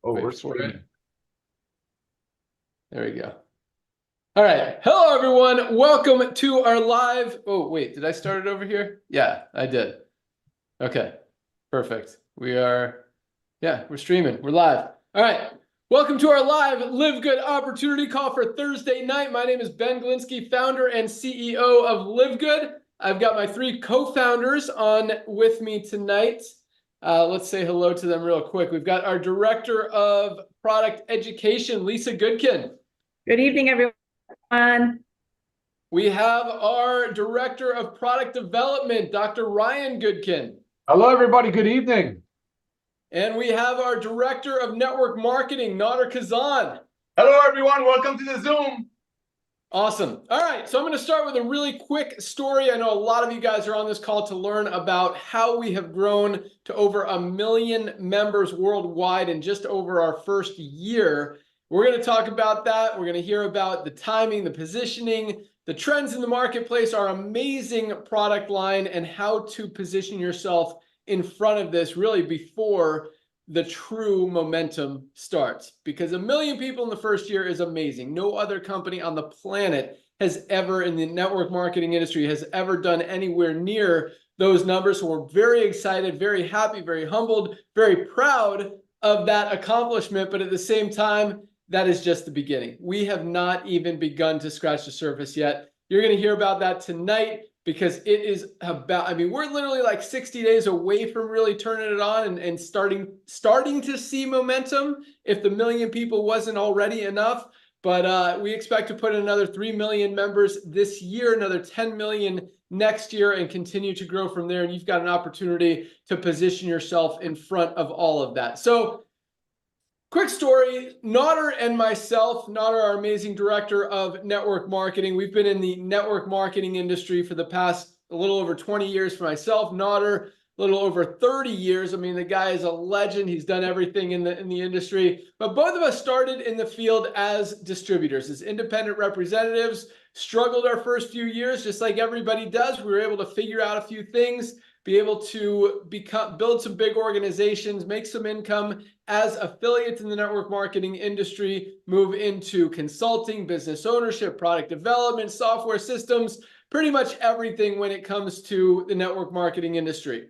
Oh, Wait we're for it. streaming. There we go. All right. Hello, everyone. Welcome to our live. Oh, wait, did I start it over here? Yeah, I did. Okay, perfect. We're streaming. We're live. All right. Welcome to our live LiveGood opportunity call for Thursday night. My name is Ben Glinsky, founder and CEO of LiveGood. I've got my three co-founders on with me tonight. Let's say hello to them real quick. We've got our director of product education, Lisa Goodkin. Good evening, everyone. We have our director of product development, Dr. Ryan Goodkin. Hello, everybody. Good evening. And we have our director of network marketing, Nader Kazan. Hello, everyone. Welcome to the Zoom. Awesome. All right. So I'm going to start with a really quick story. I know a lot of you guys are on this call to learn about how we have grown to over 1 million members worldwide in just over our first year. We're going to talk about that. We're going to hear about the timing, the positioning, the trends in the marketplace, our amazing product line, and how to position yourself in front of this really before the true momentum starts. Because 1 million people in the first year is amazing. No other company on the planet has ever, in the network marketing industry, has ever done anywhere near those numbers. So we're very excited, very happy, very humbled, very proud of that accomplishment. But at the same time, that is just the beginning. We have not even begun to scratch the surface yet. You're going to hear about that tonight because it is about, I mean, we're literally like 60 days away from really turning it on and starting to see momentum if the 1 million people wasn't already enough. But we expect to put in another 3 million members this year, another 10 million next year, and continue to grow from there. And you've got an opportunity to position yourself in front of all of that. So quick story, Nader and myself, Nader, our amazing director of network marketing. We've been in the network marketing industry for the past a little over 20 years for myself. Nader, a little over 30 years. I mean, the guy is a legend. He's done everything in the industry. But both of us started in the field as distributors, as independent representatives, struggled our first few years, just like everybody does. We were able to figure out a few things, be able to build some big organizations, make some income as affiliates in the network marketing industry, move into consulting, business ownership, product development, software systems, pretty much everything when it comes to the network marketing industry.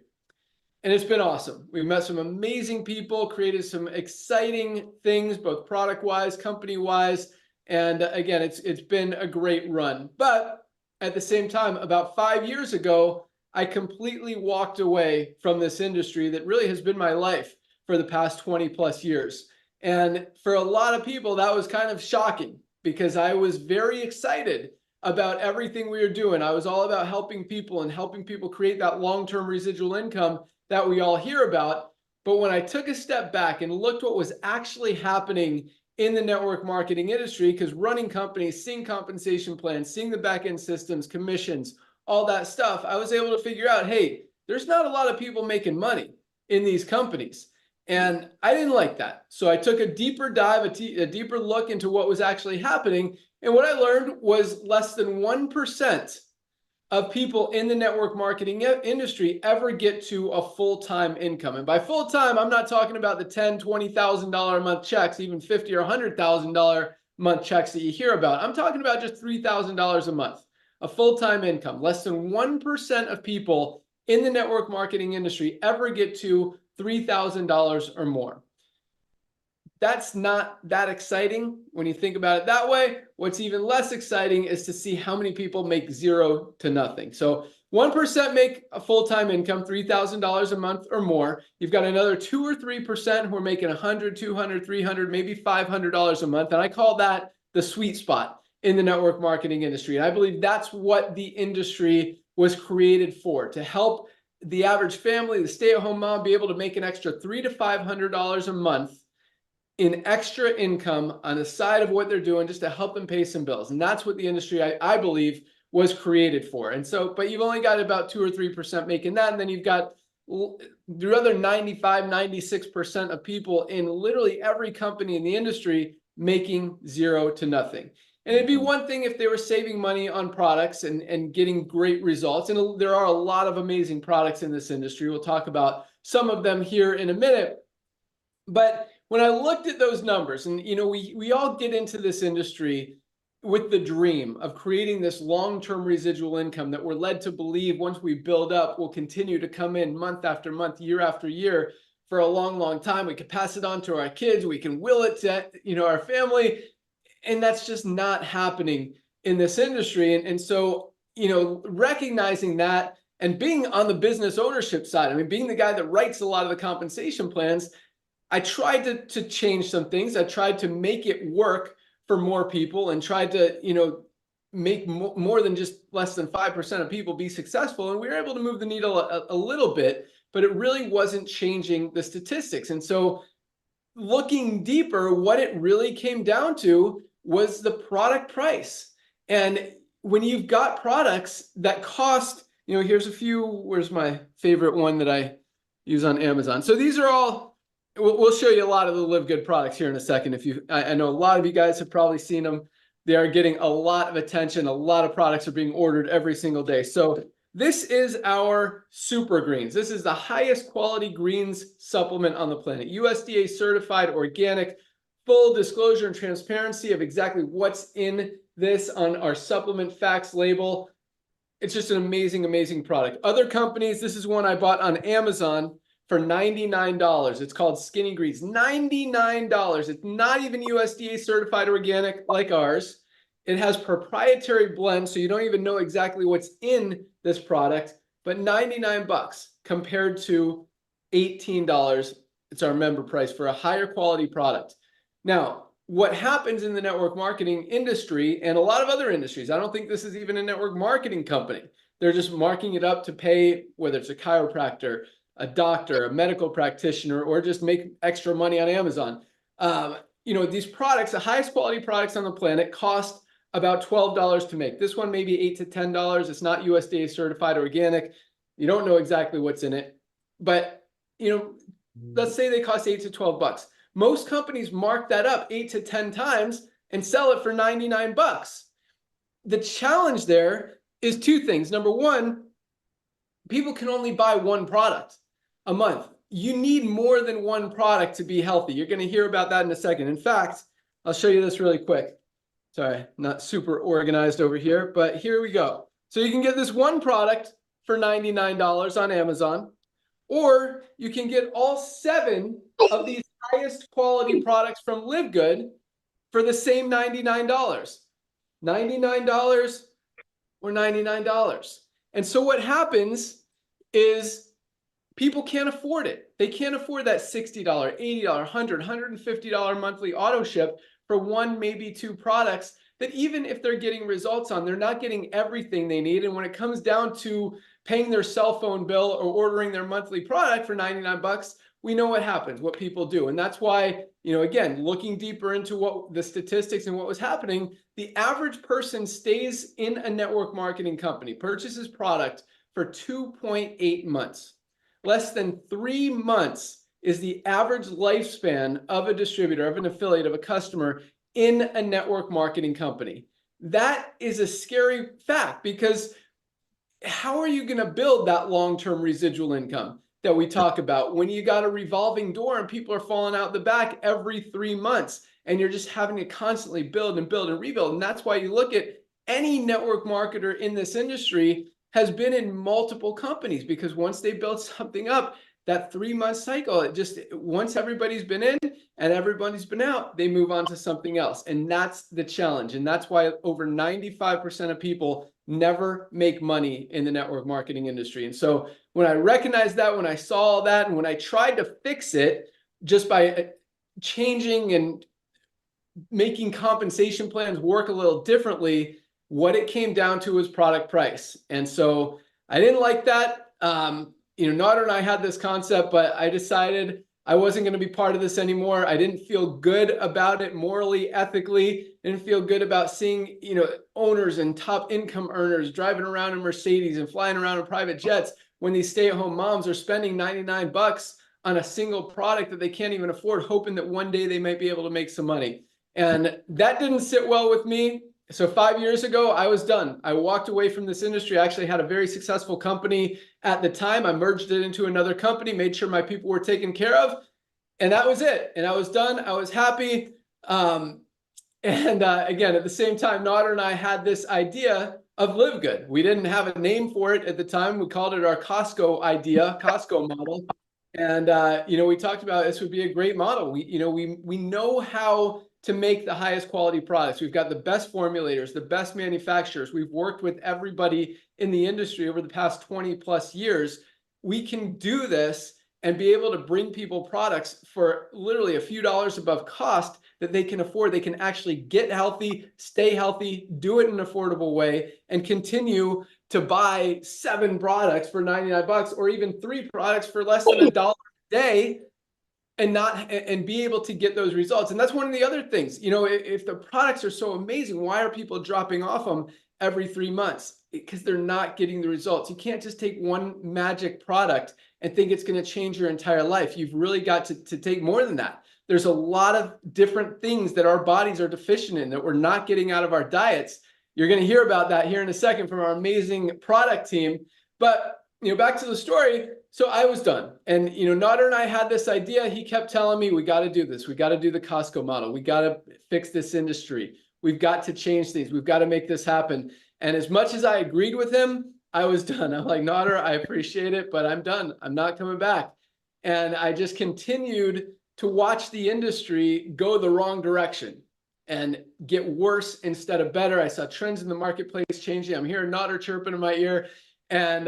And it's been awesome. We've met some amazing people, created some exciting things, both product-wise, company-wise. And again, it's been a great run. But at the same time, about 5 years ago, I completely walked away from this industry that really has been my life for the past 20 plus years. And for a lot of people, that was kind of shocking because I was very excited about everything we were doing. I was all about helping people and helping people create that long-term residual income that we all hear about. But when I took a step back and looked what was actually happening in the network marketing industry, because running companies, seeing compensation plans, seeing the back-end systems, commissions, all that stuff, I was able to figure out, hey, there's not a lot of people making money in these companies. And I didn't like that. So I took a deeper dive, a deeper look into what was actually happening. And what I learned was less than 1% of people in the network marketing industry ever get to a full-time income. And by full-time, I'm not talking about the $10,000, $20,000 a month checks, even $50,000 or $100,000 a month checks that you hear about. I'm talking about just $3,000 a month. A full-time income. Less than 1% of people in the network marketing industry ever get to $3,000 or more. That's not that exciting when you think about it that way. What's even less exciting is to see how many people make zero to nothing. So 1% make a full-time income, $3,000 a month or more. You've got another 2 or 3% who are making $100, $200, $300, maybe $500 a month. And I call that the sweet spot in the network marketing industry. And I believe that's what the industry was created for, to help the average family, the stay-at-home mom, be able to make an extra $300 to $500 a month in extra income on the side of what they're doing just to help them pay some bills. And that's what the industry, I believe, was created for. And so, but you've only got about 2 or 3% making that. And then you've got the other 95, 96% of people in literally every company in the industry making zero to nothing. And it'd be one thing if they were saving money on products and getting great results. And there are a lot of amazing products in this industry. We'll talk about some of them here in a minute. But when I looked at those numbers, and we all get into this industry with the dream of creating this long-term residual income that we're led to believe once we build up will continue to come in month after month, year after year for a long, long time. We can pass it on to our kids. We can will it to our family. And that's just not happening in this industry. And so, recognizing that and being on the business ownership side, I mean, being the guy that writes a lot of the compensation plans, I tried to change some things. I tried to make it work for more people and tried to, make more than just less than 5% of people be successful. And we were able to move the needle a little bit, but it really wasn't changing the statistics. And so looking deeper, what it really came down to was the product price. And when you've got products that cost, here's a few, where's my favorite one that I use on Amazon. So these are all, we'll show you a lot of the LiveGood products here in a second. I know a lot of you guys have probably seen them. They are getting a lot of attention. A lot of products are being ordered every single day. So this is our Super Greens. This is the highest quality greens supplement on the planet. USDA certified, organic, full disclosure and transparency of exactly what's in this on our supplement facts label. It's just an amazing, amazing product. Other companies, this is one I bought on Amazon for $99. It's called Skinny Greens. $99. It's not even USDA certified organic like ours. It has proprietary blends, so you don't even know exactly what's in this product, but 99 bucks compared to $18. It's our member price for a higher quality product. Now, what happens in the network marketing industry and a lot of other industries, I don't think this is even a network marketing company. They're just marking it up to pay, whether it's a chiropractor, a doctor, a medical practitioner, or just make extra money on Amazon. These products, the highest quality products on the planet, cost about $12 to make. This one maybe $8 to $10. It's not USDA certified organic. You don't know exactly what's in it, but let's say they cost $8 to $12. Most companies mark that up 8 to 10 times and sell it for 99 bucks. The challenge there is two things. Number one, people can only buy one product a month. You need more than one product to be healthy. You're going to hear about that in a second. In fact, I'll show you this really quick. Sorry, not super organized over here, but here we go. So you can get this one product for $99 on Amazon, or you can get all 7 of these highest quality products from LiveGood for the same $99. $99 or $99. And so what happens is people can't afford it. They can't afford that $60, $80, $100, $150 monthly auto ship for 1, maybe 2 products that even if they're getting results on, they're not getting everything they need. And when it comes down to paying their cell phone bill or ordering their monthly product for 99 bucks, we know what happens, what people do. And that's why, again, looking deeper into what the statistics and what was happening, the average person stays in a network marketing company, purchases product for 2.8 months. Less than 3 months is the average lifespan of a distributor, of an affiliate, of a customer in a network marketing company. That is a scary fact, because how are you going to build that long-term residual income that we talk about when you got a revolving door and people are falling out the back every 3 months and you're just having to constantly build and build and rebuild? And that's why you look at any network marketer in this industry has been in multiple companies, because once they build something up, that 3-month cycle, once everybody's been in and everybody's been out, they move on to something else. And that's the challenge. And that's why over 95% of people never make money in the network marketing industry. And so when I recognized that, when I saw all that, and when I tried to fix it just by changing and making compensation plans work a little differently, what it came down to was product price. And so I didn't like that. Nader and I had this concept, but I decided I wasn't going to be part of this anymore. I didn't feel good about it morally, ethically. Didn't feel good about seeing, owners and top income earners driving around in Mercedes and flying around in private jets when these stay-at-home moms are spending 99 bucks on a single product that they can't even afford, hoping that one day they might be able to make some money. And that didn't sit well with me. So 5 years ago, I was done. I walked away from this industry. I actually had a very successful company at the time. I merged it into another company, made sure my people were taken care of. And that was it. And I was done. I was happy. Again, at the same time, Nader and I had this idea of LiveGood. We didn't have a name for it at the time. We called it our Costco idea, Costco model. And we talked about this would be a great model. We know how to make the highest quality products. We've got the best formulators, the best manufacturers. We've worked with everybody in the industry over the past 20 plus years. We can do this and be able to bring people products for literally a few dollars above cost that they can afford. They can actually get healthy, stay healthy, do it in an affordable way, and continue to buy 7 products for 99 bucks or even 3 products for less than $1 a day and be able to get those results. And that's one of the other things. If the products are so amazing, why are people dropping off them every 3 months? Because they're not getting the results. You can't just take one magic product and think it's going to change your entire life. You've really got to take more than that. There's a lot of different things that our bodies are deficient in that we're not getting out of our diets. You're going to hear about that here in a second from our amazing product team. But back to the story. So I was done. And Nader and I had this idea. He kept telling me, we got to do this. We got to do the Costco model. We got to fix this industry. We've got to change things. We've got to make this happen. And as much as I agreed with him, I was done. I'm like, Nader, I appreciate it, but I'm done. I'm not coming back. And I just continued to watch the industry go the wrong direction and get worse instead of better. I saw trends in the marketplace changing. I'm hearing Nader chirping in my ear. And,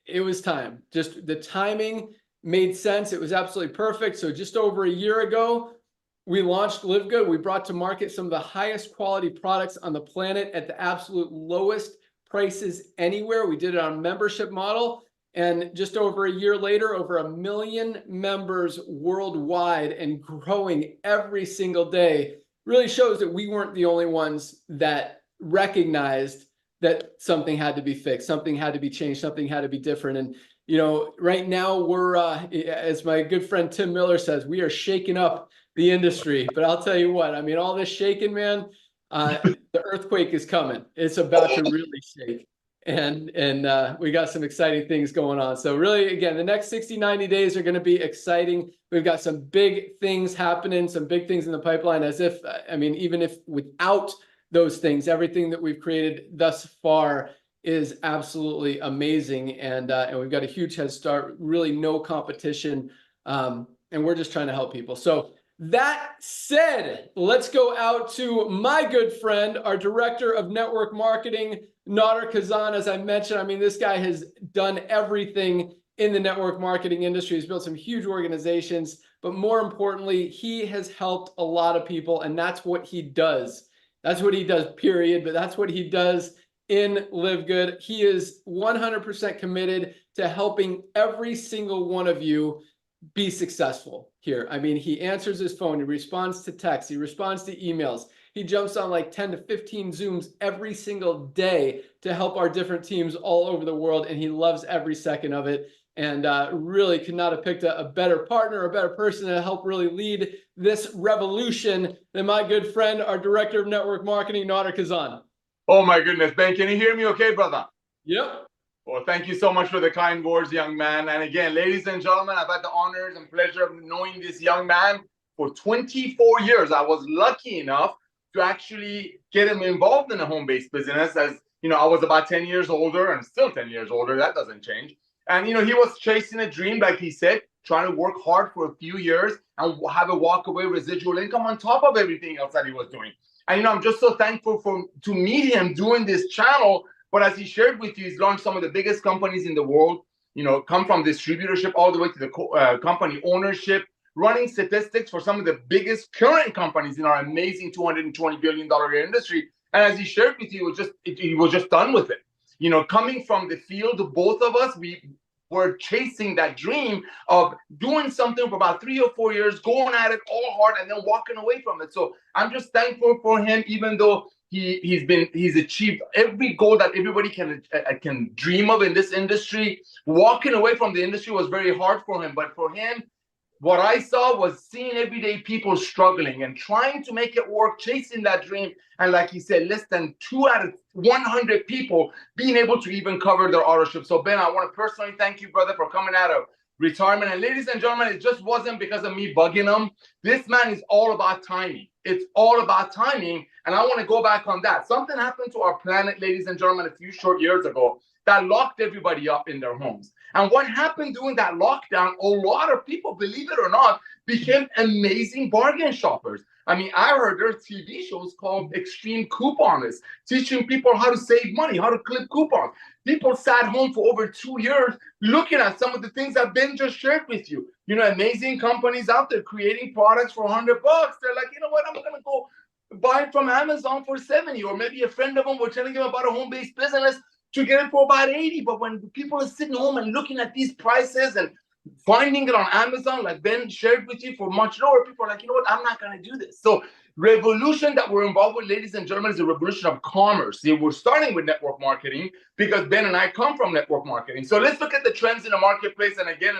it was time. Just the timing made sense. It was absolutely perfect. So just over a year ago, we launched LiveGood. We brought to market some of the highest quality products on the planet at the absolute lowest prices anywhere. We did it on a membership model. And just over a year later, over 1 million members worldwide and growing every single day really shows that we weren't the only ones that recognized that something had to be fixed, something had to be changed, something had to be different. And, right now we're, as my good friend Tim Miller says, we are shaking up the industry. But I'll tell you what, all this shaking, man, the earthquake is coming. It's about to really shake. And we got some exciting things going on. So really, again, the next 60, 90 days are going to be exciting. We've got some big things happening, some big things in the pipeline, even if without those things, everything that we've created thus far is absolutely amazing. And we've got a huge head start, really no competition. And we're just trying to help people. So that said, let's go out to my good friend, our director of network marketing, Nader Kazan. As I mentioned, this guy has done everything in the network marketing industry. He's built some huge organizations, but more importantly, he has helped a lot of people, and that's what he does. That's what he does, period. But that's what he does in LiveGood. He is 100% committed to helping every single one of you be successful here. He answers his phone, he responds to texts, he responds to emails. He jumps on like 10 to 15 Zooms every single day to help our different teams all over the world. And he loves every second of it. And really could not have picked a better partner, a better person to help really lead this revolution than my good friend, our director of network marketing, Nader Kazan. Oh my goodness, Ben, can you hear me okay, brother? Yep. Well, thank you so much for the kind words, young man. And again, ladies and gentlemen, I've had the honors and pleasure of knowing this young man for 24 years. I was lucky enough to actually get him involved in a home-based business. As I was about 10 years older and still 10 years older. That doesn't change. And, he was chasing a dream, like he said, trying to work hard for a few years and have a walk-away residual income on top of everything else that he was doing. And, I'm just so thankful to meet him doing this channel. But as he shared with you, he's launched some of the biggest companies in the world, come from distributorship all the way to the company ownership, running statistics for some of the biggest current companies in our amazing $220 billion industry. And as he shared with you, he was just done with it. Coming from the field, both of us, we were chasing that dream of doing something for about 3 or 4 years, going at it all hard, and then walking away from it. So I'm just thankful for him, even though he's achieved every goal that everybody can dream of in this industry. Walking away from the industry was very hard for him, but for him, what I saw was seeing everyday people struggling and trying to make it work, chasing that dream. And like he said, less than 2 out of 100 people being able to even cover their authorship. So Ben, I want to personally thank you, brother, for coming out of retirement. And ladies and gentlemen, it just wasn't because of me bugging him. This man is all about timing. It's all about timing. And I want to go back on that. Something happened to our planet, ladies and gentlemen, a few short years ago that locked everybody up in their homes. And what happened during that lockdown, a lot of people, believe it or not, became amazing bargain shoppers. I mean, I heard there are TV shows called Extreme Couponists, teaching people how to save money, how to clip coupons. People sat home for over 2 years looking at some of the things that Ben just shared with you. You know, amazing companies out there creating products for $100. They're like, you know what, I'm going to go buy it from Amazon for 70. Or maybe a friend of them was telling him about a home-based business to get it for about 80. But when people are sitting home and looking at these prices and finding it on Amazon, like Ben shared with you, for much lower, people are like, you know what, I'm not going to do this. So revolution that we're involved with, ladies and gentlemen, is a revolution of commerce. See, we're starting with network marketing because Ben and I come from network marketing. So let's look at the trends in the marketplace. And again,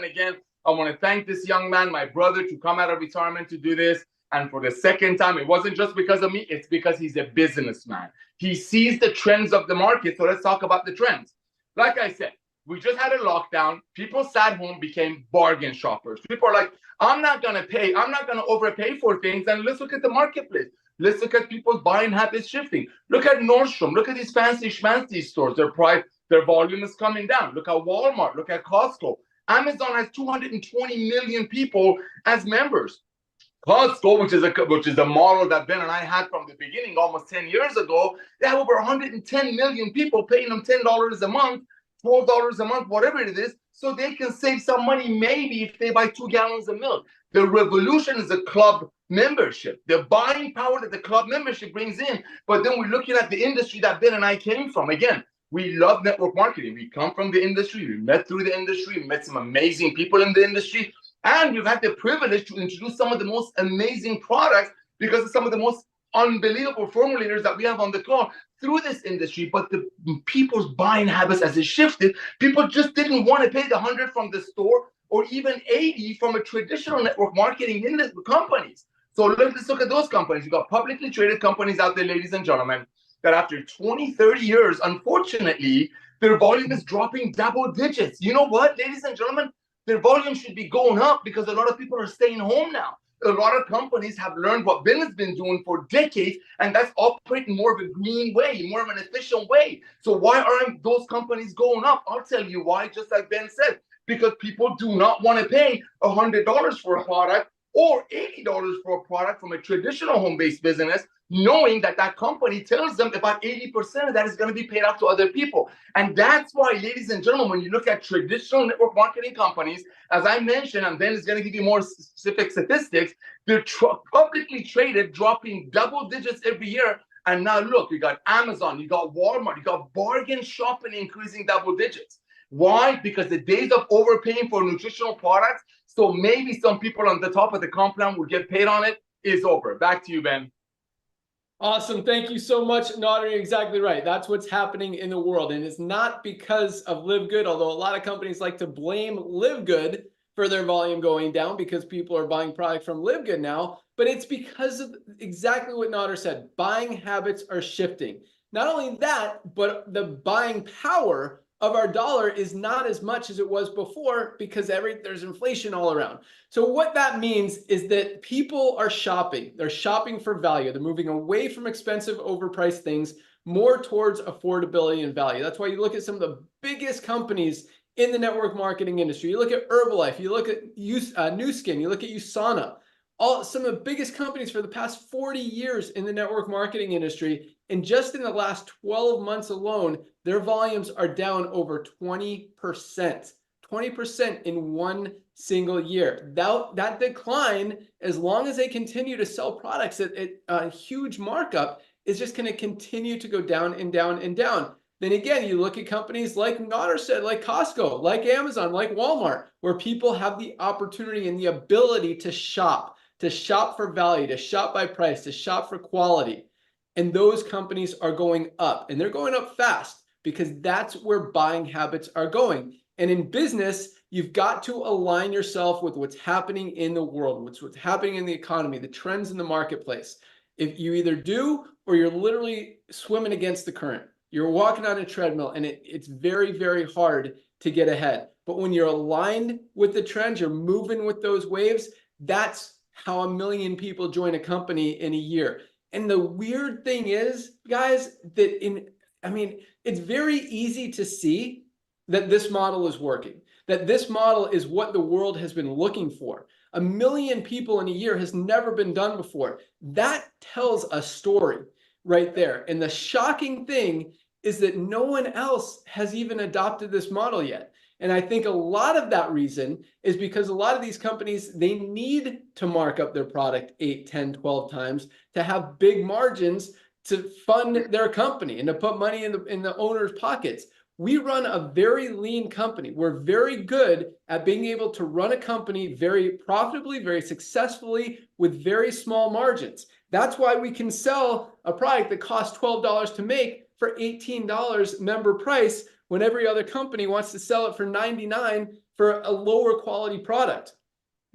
I want to thank this young man, my brother, to come out of retirement to do this. And for the second time, it wasn't just because of me, it's because he's a businessman. He sees the trends of the market. So let's talk about the trends. Like I said, we just had a lockdown. People sat home, became bargain shoppers. People are like, I'm not going to pay. I'm not going to overpay for things. And let's look at the marketplace. Let's look at people's buying habits shifting. Look at Nordstrom. Look at these fancy schmancy stores. Their volume is coming down. Look at Walmart. Look at Costco. Amazon has 220 million people as members. Costco, which is a model that Ben and I had from the beginning almost 10 years ago, they have over 110 million people paying them $10 a month, $12 a month, whatever it is, so they can save some money maybe if they buy 2 gallons of milk. The revolution is a club membership, the buying power that the club membership brings in. But then we're looking at the industry that Ben and I came from. Again, we love network marketing. We come from the industry. We met through the industry. We met some amazing people in the industry. And we've had the privilege to introduce some of the most amazing products because of some of the most unbelievable formulators that we have on the call through this industry. But the people's buying habits, as it shifted, people just didn't want to pay the 100 from the store or even 80 from a traditional network marketing in the companies. So let's look at those companies. You've got publicly traded companies out there, ladies and gentlemen, that after 20, 30 years, unfortunately, their volume is dropping double digits. You know what, ladies and gentlemen? Their volume should be going up because a lot of people are staying home now. A lot of companies have learned what Ben has been doing for decades, and that's operating more of a green way, more of an efficient way. So why aren't those companies going up? I'll tell you why, just like Ben said, because people do not want to pay $100 for a product or $80 for a product from a traditional home-based business, knowing that that company tells them about 80% of that is going to be paid out to other people. And that's why, ladies and gentlemen, when you look at traditional network marketing companies, as I mentioned, and Ben is going to give you more specific statistics, they're publicly traded, dropping double digits every year. And now look, you got Amazon, you got Walmart, you got bargain shopping increasing double digits. Why? Because the days of overpaying for nutritional products, so maybe some people on the top of the compound will get paid on it, is over. Back to you, Ben. Awesome. Thank you so much, Nader. You're exactly right. That's what's happening in the world. And it's not because of LiveGood, although a lot of companies like to blame LiveGood for their volume going down because people are buying product from LiveGood now. But it's because of exactly what Nader said. Buying habits are shifting. Not only that, but the buying power of our dollar is not as much as it was before because there's inflation all around. So what that means is that people are shopping. They're shopping for value. They're moving away from expensive, overpriced things more towards affordability and value. That's why you look at some of the biggest companies in the network marketing industry. You look at Herbalife, you look at Nu Skin, you look at USANA, some of the biggest companies for the past 40 years in the network marketing industry. And just in the last 12 months alone, their volumes are down over 20%. 20% in one single year. That decline, as long as they continue to sell products at a huge markup, is just going to continue to go down and down and down. Then again, you look at companies like Nader said, like Costco, like Amazon, like Walmart, where people have the opportunity and the ability to shop for value, to shop by price, to shop for quality. And those companies are going up, and they're going up fast because that's where buying habits are going. And in business, you've got to align yourself with what's happening in the world, what's happening in the economy, the trends in the marketplace. If you either do, or you're literally swimming against the current. You're walking on a treadmill, and it's very, very hard to get ahead. But when you're aligned with the trends, you're moving with those waves, that's how 1 million people join a company in a year. And the weird thing is, guys, that it's very easy to see that this model is working, that this model is what the world has been looking for. 1 million people in a year has never been done before. That tells a story right there. And the shocking thing is that no one else has even adopted this model yet. And I think a lot of that reason is because a lot of these companies, they need to mark up their product 8, 10, 12 times to have big margins to fund their company and to put money in the owner's pockets. We run a very lean company. We're very good at being able to run a company very profitably, very successfully with very small margins. That's why we can sell a product that costs $12 to make for $18 member price when every other company wants to sell it for $99 for a lower quality product.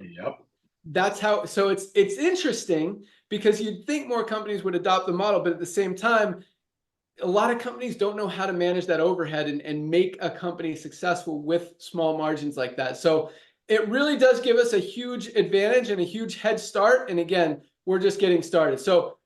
Yep. That's how, so it's interesting because you'd think more companies would adopt the model, but at the same time, a lot of companies don't know how to manage that overhead and make a company successful with small margins like that. So it really does give us a huge advantage and a huge head start. And again, we're just getting started. So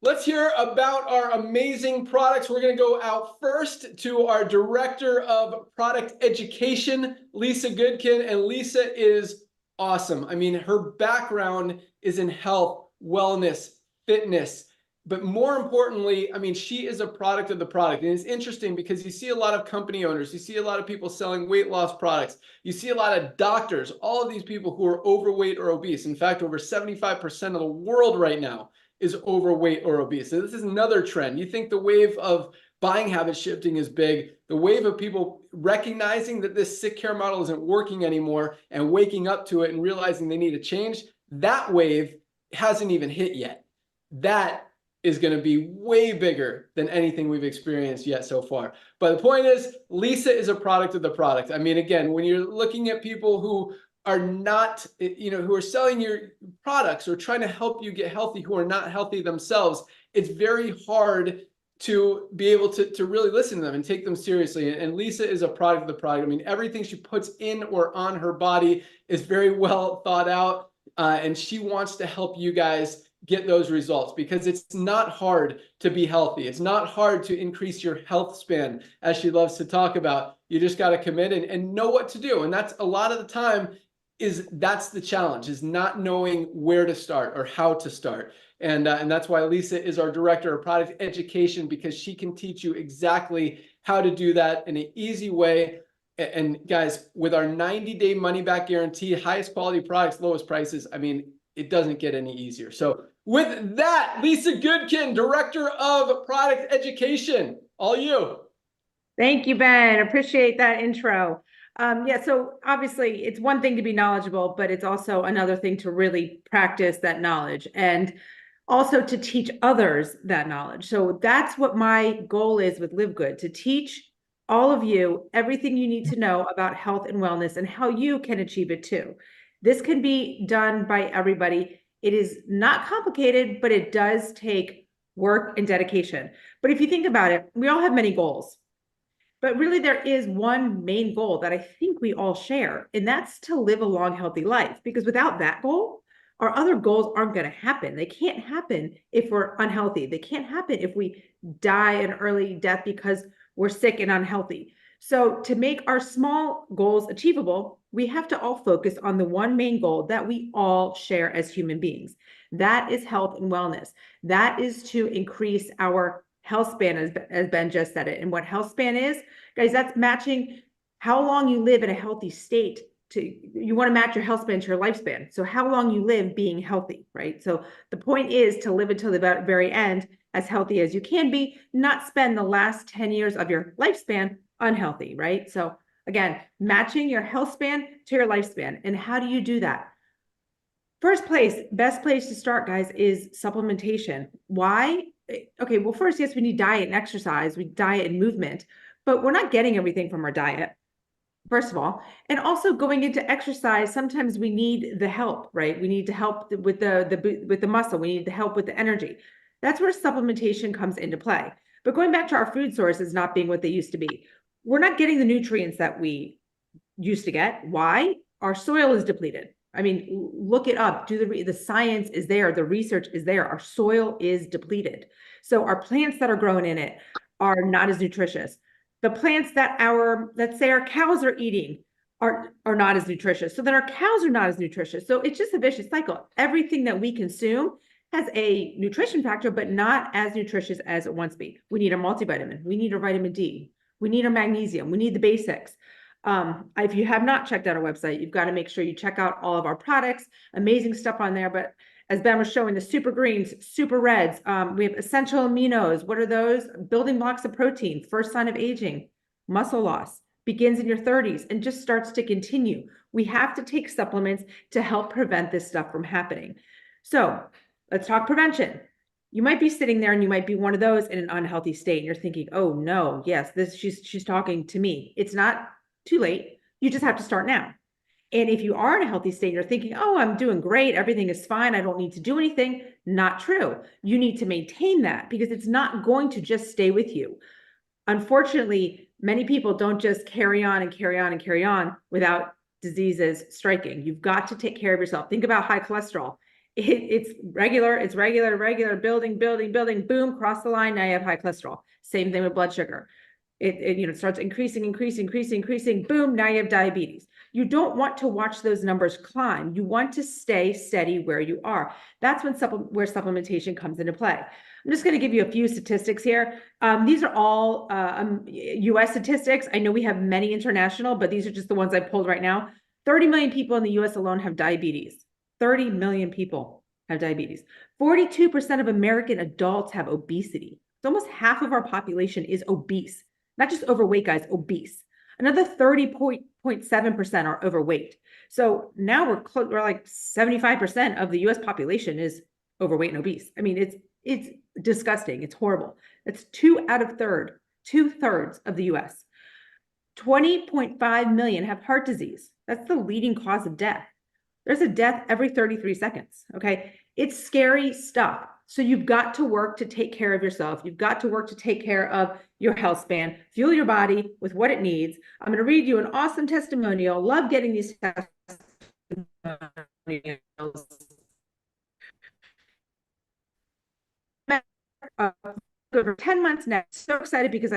let's hear about our amazing products. We're going to go out first to our Director of Product Education, Lisa Goodkin. And Lisa is awesome. I mean, her background is in health, wellness, fitness. But more importantly, I mean, she is a product of the product. And it's interesting because you see a lot of company owners, you see a lot of people selling weight loss products, you see a lot of doctors, all of these people who are overweight or obese. In fact, over 75% of the world right now is overweight or obese. So this is another trend. You think the wave of buying habit shifting is big. The wave of people recognizing that this sick care model isn't working anymore and waking up to it and realizing they need a change, that wave hasn't even hit yet. That is going to be way bigger than anything we've experienced yet so far. But the point is, Lisa is a product of the product. I mean, again, when you're looking at people who are not, who are selling your products or trying to help you get healthy, who are not healthy themselves, it's very hard to be able to really listen to them and take them seriously. And Lisa is a product of the product. I mean, everything she puts in or on her body is very well thought out. And she wants to help you guys get those results because it's not hard to be healthy. It's not hard to increase your health span, as she loves to talk about. You just got to commit and know what to do. And that's a lot of the time that's the challenge, is not knowing where to start or how to start. And that's why Lisa is our Director of Product Education, because she can teach you exactly how to do that in an easy way. And guys, with our 90-day money-back guarantee, highest quality products, lowest prices, I mean, it doesn't get any easier. So with that, Lisa Goodkin, Director of Product Education, all you. Thank you, Ben. Appreciate that intro. So obviously it's one thing to be knowledgeable, but it's also another thing to really practice that knowledge and also to teach others that knowledge. So that's what my goal is with LiveGood, to teach all of you everything you need to know about health and wellness and how you can achieve it too. This can be done by everybody. It is not complicated, but it does take work and dedication. But if you think about it, we all have many goals. But really, there is one main goal that I think we all share, and that's to live a long, healthy life. Because without that goal, our other goals aren't going to happen. They can't happen if we're unhealthy. They can't happen if we die an early death because we're sick and unhealthy. So to make our small goals achievable, we have to all focus on the one main goal that we all share as human beings. That is health and wellness. That is to increase our health span, as Ben just said it. And what health span is, guys, that's matching how long you live in a healthy state. You want to match your health span to your lifespan. So how long you live being healthy, right? So the point is to live until the very end as healthy as you can be, not spend the last 10 years of your lifespan unhealthy, right? So again, matching your health span to your lifespan. And how do you do that? Best place to start, guys, is supplementation. Why? Okay, well, first, yes, we need diet and exercise, we diet and movement, but we're not getting everything from our diet, first of all. And also going into exercise, sometimes we need the help, right? We need to help with the muscle. We need the help with the energy. That's where supplementation comes into play. But going back to our food sources not being what they used to be, we're not getting the nutrients that we used to get. Why? Our soil is depleted. I mean, look it up. The science is there. The research is there. Our soil is depleted. So our plants that are grown in it are not as nutritious. The plants that let's say our cows are eating are not as nutritious. So then our cows are not as nutritious. So it's just a vicious cycle. Everything that we consume has a nutrition factor, but not as nutritious as it once be. We need a multivitamin. We need a vitamin D. We need a magnesium. We need the basics. If you have not checked out our website, you've got to make sure you check out all of our products. Amazing stuff on there. But as Ben was showing, the super greens, super reds, we have essential aminos. What are those? Building blocks of protein, first sign of aging, muscle loss, begins in your 30s and just starts to continue. We have to take supplements to help prevent this stuff from happening. So let's talk prevention. You might be sitting there and you might be one of those in an unhealthy state. And you're thinking, oh no, yes, she's talking to me. It's not too late. You just have to start now. And if you are in a healthy state, you're thinking, oh, I'm doing great. Everything is fine. I don't need to do anything. Not true. You need to maintain that because it's not going to just stay with you. Unfortunately, many people don't just carry on and carry on and carry on without diseases striking. You've got to take care of yourself. Think about high cholesterol. It's regular, building, boom, cross the line. Now you have high cholesterol. Same thing with blood sugar. It starts increasing, boom, now you have diabetes. You don't want to watch those numbers climb. You want to stay steady where you are. That's where supplementation comes into play. I'm just going to give you a few statistics here. These are all US statistics. I know we have many international, but these are just the ones I pulled right now. 30 million people in the US alone have diabetes. 30 million people have diabetes. 42% of American adults have obesity. So almost half of our population is obese. Not just overweight, guys, obese. Another 30.7% are overweight. So now we're like 75% of the US population is overweight and obese. I mean, it's disgusting. It's horrible. That's 2/3 of the US. 20.5 million have heart disease. That's the leading cause of death. There's a death every 33 seconds, okay? It's scary stuff. So you've got to work to take care of yourself. You've got to work to take care of your health span, fuel your body with what it needs. I'm going to read you an awesome testimonial. Love getting these testimonials. Over 10 months now. So excited because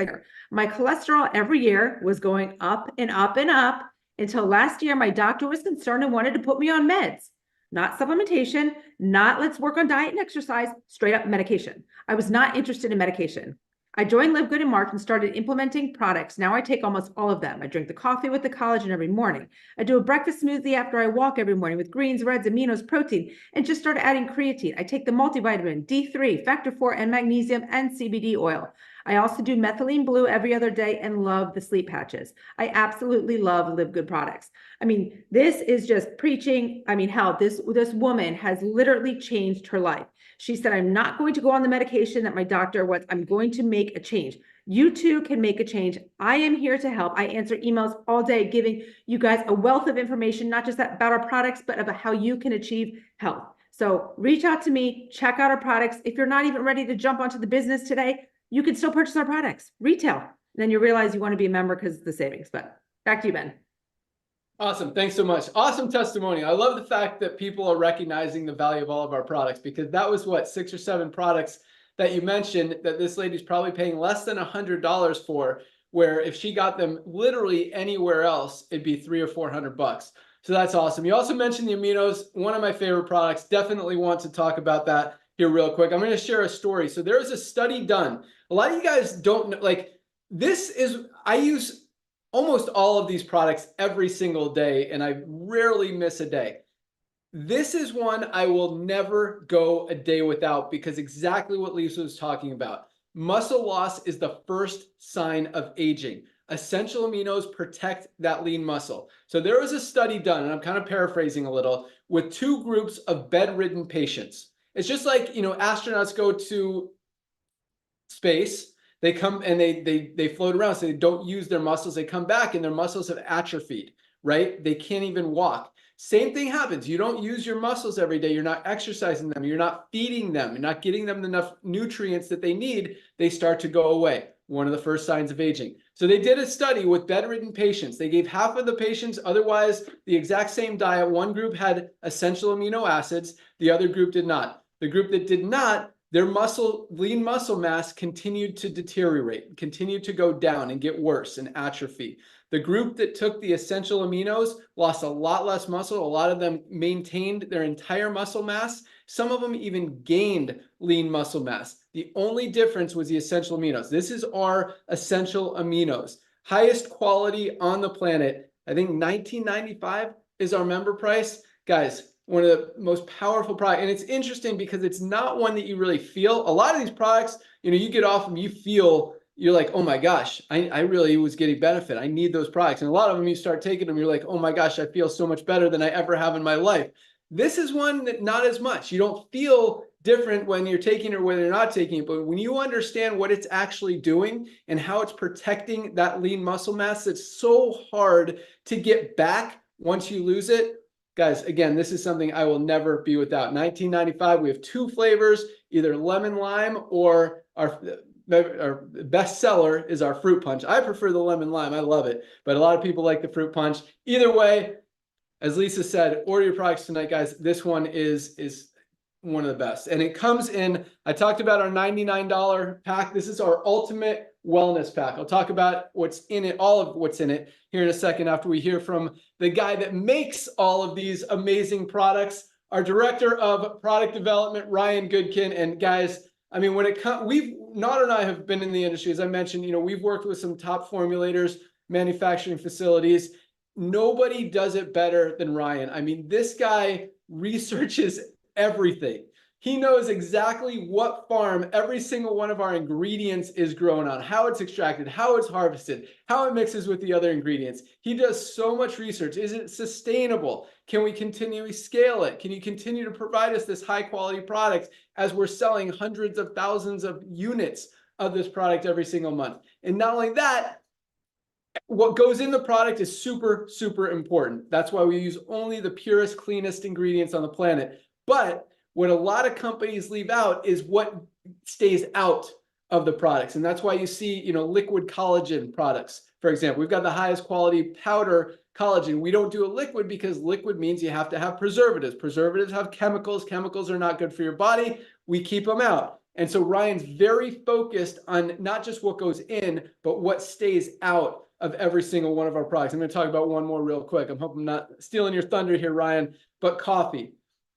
my cholesterol every year was going up and up and up until last year. My doctor was concerned and wanted to put me on meds. Not supplementation, not let's work on diet and exercise, straight up medication. I was not interested in medication. I joined LiveGood in March and started implementing products. Now I take almost all of them. I drink the coffee with the collagen every morning. I do a breakfast smoothie after I walk every morning with greens, reds, aminos, protein, and just started adding creatine. I take the multivitamin, D3, factor 4, and magnesium and CBD oil. I also do methylene blue every other day and love the sleep patches. I absolutely love LiveGood products. I mean, this is just preaching. I mean, hell, this woman has literally changed her life. She said, I'm not going to go on the medication that my doctor wants. I'm going to make a change. You too can make a change. I am here to help. I answer emails all day, giving you guys a wealth of information, not just about our products, but about how you can achieve health. So reach out to me, check out our products. If you're not even ready to jump onto the business today, you can still purchase our products, retail. Then you realize you want to be a member because of the savings. But back to you, Ben. Awesome. Thanks so much. Awesome testimony. I love the fact that people are recognizing the value of all of our products, because that was what, 6 or 7 products that you mentioned that this lady's probably paying less than $100 for, where if she got them literally anywhere else, it'd be $300 or $400. So that's awesome. You also mentioned the aminos, one of my favorite products. Definitely want to talk about that here real quick. I'm going to share a story. So there was a study done. A lot of you guys don't know, like I use almost all of these products every single day, and I rarely miss a day. This is one I will never go a day without, because exactly what Lisa was talking about. Muscle loss is the first sign of aging. Essential aminos protect that lean muscle. So there was a study done, and I'm kind of paraphrasing a little, with 2 groups of bedridden patients. It's just like, astronauts go to space. They come and they float around, so they don't use their muscles. They come back and their muscles have atrophied. right? They can't even walk. Same thing happens. You don't use your muscles every day. You're not exercising them. You're not feeding them. You're not getting them enough nutrients that they need. They start to go away. One of the first signs of aging. So they did a study with bedridden patients. They gave half of the patients otherwise the exact same diet. One group had essential amino acids. The other group did not. The group that did not, their lean muscle mass continued to deteriorate, continued to go down and get worse and atrophy. The group that took the essential aminos lost a lot less muscle. A lot of them maintained their entire muscle mass. Some of them even gained lean muscle mass. The only difference was the essential aminos. This is our essential aminos. Highest quality on the planet. I think $19.95 is our member price. Guys, one of the most powerful products. And it's interesting because it's not one that you really feel. A lot of these products, you get off them, you feel, you're like, oh my gosh, I really was getting benefit. I need those products. And a lot of them, you start taking them, you're like, oh my gosh, I feel so much better than I ever have in my life. This is one that not as much. You don't feel different when you're taking it or when you're not taking it. But when you understand what it's actually doing and how it's protecting that lean muscle mass, that's so hard to get back once you lose it. Guys, again, this is something I will never be without. $19.95. We have 2 flavors, either lemon lime or our best seller is our fruit punch. I prefer the lemon lime. I love it. But a lot of people like the fruit punch. Either way, as Lisa said, order your products tonight, guys. This one is one of the best. And it comes in, I talked about our $99 pack. This is our ultimate wellness pack. I'll talk about what's in it, all of what's in it here in a second after we hear from the guy that makes all of these amazing products, our director of product development, Ryan Goodkin. And guys, I mean, when it comes, Nader and I have been in the industry, as I mentioned, we've worked with some top formulators, manufacturing facilities. Nobody does it better than Ryan. I mean, this guy researches everything. He knows exactly what farm every single one of our ingredients is grown on, how it's extracted, how it's harvested, how it mixes with the other ingredients. He does so much research. Is it sustainable? Can we continually scale it? Can you continue to provide us this high quality product as we're selling hundreds of thousands of units of this product every single month? And not only that, what goes in the product is super, super important. That's why we use only the purest, cleanest ingredients on the planet. But what a lot of companies leave out is what stays out of the products. And that's why you see, liquid collagen products. For example, we've got the highest quality powder collagen. We don't do a liquid because liquid means you have to have preservatives. Preservatives have chemicals. Chemicals are not good for your body. We keep them out. And so Ryan's very focused on not just what goes in, but what stays out of every single one of our products. I'm going to talk about one more real quick. I'm hoping I'm not stealing your thunder here, Ryan, but coffee.